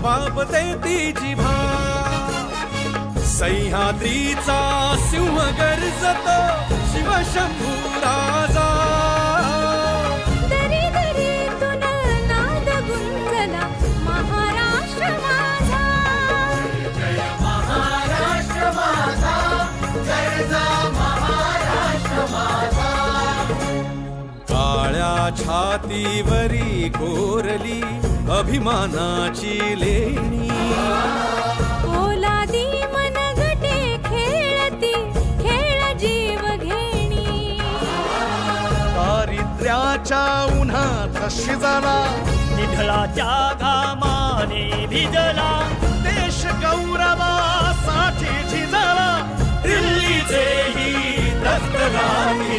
जबाब देती जिभा सह्याद्रीचा सिंह गर्जतो शिवशंभू राजा दरी दरीतून नाद गुंजला महाराष्ट्र माझा जय महाराष्ट्र माझा गर्जा महाराष्ट्र माझा काळ्या छातीवरी कोरली अभिमानाची लेणी ओलादी मनगटे खेळती खेळ जीव घेणी दारिद्र्याच्या उन्हात शिजला निधळाच्या घामाने भिजला देश गौरवासाठी झिजला दिल्लीचेही दस्त लागली